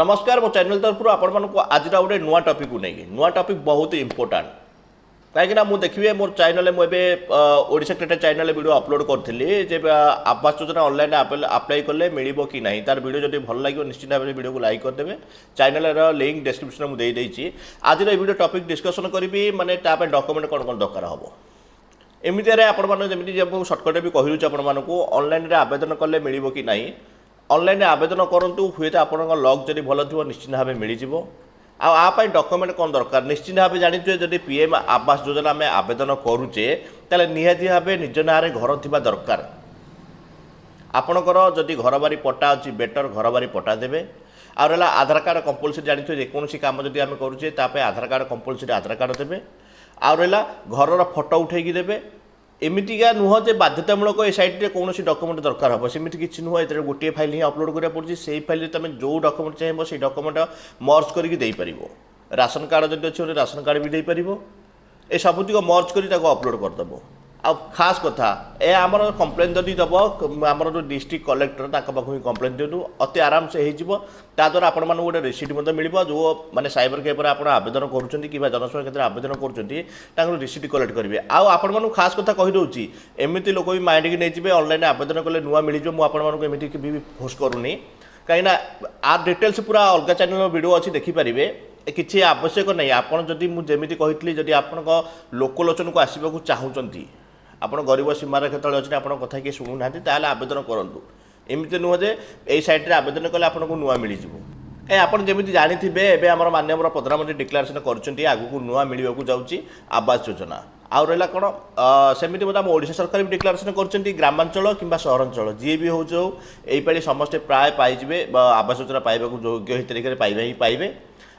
नमस्कार मो चैनल तरफ आपण मानक आज गोटे नुआ टॉपिक को नहीं नुआ टॉपिक बहुत इंपोर्टाट कहीं मुझे देखिए मोर चैनल मुझे Odisha creator channel video upload करी जे आवास योजना ऑनलाइन अप्लाई कले मिल कि नहीं तार वीडियो जब भल लगे निश्चित भाव वीडियो को लाइक करदे चैनल लिंक डिस्क्रिप्शन में देदेगी आज वीडियो टॉपिक डिस्कसन करी माने डॉक्यूमेंट कौन कौन दरकार हम एमती आपमि जब सर्टकट भी कहूँ आपको ऑनलाइन आवेदन कले मिल कि नहीं ऑनलाइन आवेदन करूँ हुए तो आप लक जब भल थी निश्चित भाव मिल आपाई डॉक्यूमेंट कौन दरकार निश्चित भाव जानिए जब पीएम आवास योजना आम आवेदन करुचे ताले निहाती भाव निज ना घर थी दरकार आपणकर जदि घर बारी पट्टा अच्छी बेटर घर बारी पट्टा देवे आ रहा आधार कार्ड कंपलसरी जानिए जेकोसी कम जब आम करुचे आधार कार्ड कंपलसरी आधार कार्ड देवे आ रहा घर फोटो उठेकी देवे एमतीका नुह जे बाध्यतामूलक ए साइट कौन डॉक्यूमेंट दरकार हम सेमती किसी नुह ये गोटे फाइल ही अपलोड करा पड़ी से फाइल तुम जो डॉक्यूमेंट चाहिए से डॉक्यूमेंट मर्ज करके राशन कार्ड जब अच्छे राशन कार्ड भी देपर ए सबुतिक मर्ज कर अपलोड करदेव आ खास कथा ए आमर कंप्लेन जदि दब आमर जो डिस्ट्रिक्ट कलेक्टर पाखु कंप्लेन दिंतु अति आराम से होद्वारा आपण मानक गोटे रिसीट मिल जो मैंने साइबर कैफ आप आवेदन करुँच कि जनसेवा केन्द्र आवेदन कर रिसीट कलेक्ट करेंगे आपण मानक खास कथा कहीदे एमती लोक भी माइंड की नहीं ऑनलाइन आवेदन कले नुआ मिल मुझे भी फोर्स करूनी कहीं आ डिटेल्स पूरा अलग चैनल वीडियो अच्छी देखिपारे किसी आवश्यक नहीं आपड़ जदि मुझे कही जदि आप लोकलोचन को आसवाक चाहूँगी आप गरीब सीमारेखा तले अच्छे आप कथा किए शुणुना ताल आवेदन करूँ एमती नुह जे यही सैट्रे आवेदन कले आपको नुआ मिल कहीं आप जमी जानते हैं आम माननीय प्रधानमंत्री डिक्लेरेसन कर नुआ मिलवाक जाऊँगी आवास योजना आउ रहा कौन सेमती मतलब आम ओडिशा सरकार भी डिक्लेरेसन कर ग्रामांचल कि सहरांचल जी भी हो यही समस्ते प्राय पाइबे आवास योजना पाइबा योग्य तरीके पाइबा ही पाइबे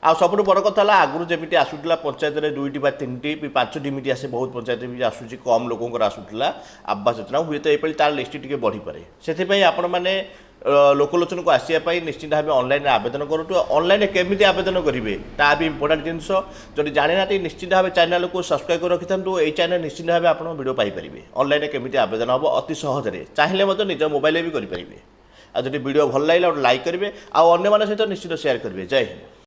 आ सब बड़ कथा आगुरी जमी आसूला पंचायत में 2टी बा 3टी 5टी मिट आसे बहुत पंचायत भी आसूँ कम लोक आसूला आवास योजना हुए तो ये तार लिस्ट टी बढ़ी पारे से आपण मैंने लोकलोचन को आसापी निश्चित भाव ऑनलाइन आवेदन करूँ ऑनलाइन केमी आवेदन करेंगे ता भी इंपोर्टाट जिनस जब जानी ना निश्चित भाव चैनल को सब्सक्राइब कर रखी था ये चैनल निश्चित भाव आप वीडियो पाइपर ऑनलाइन केमी आवेदन हम अति सहजरे चाहिए निज मोबाइल भी करेंगे आ जब वीडियो भल लगे लाइक करेंगे आने सहित निश्चित शेयर करेंगे जय हिंद।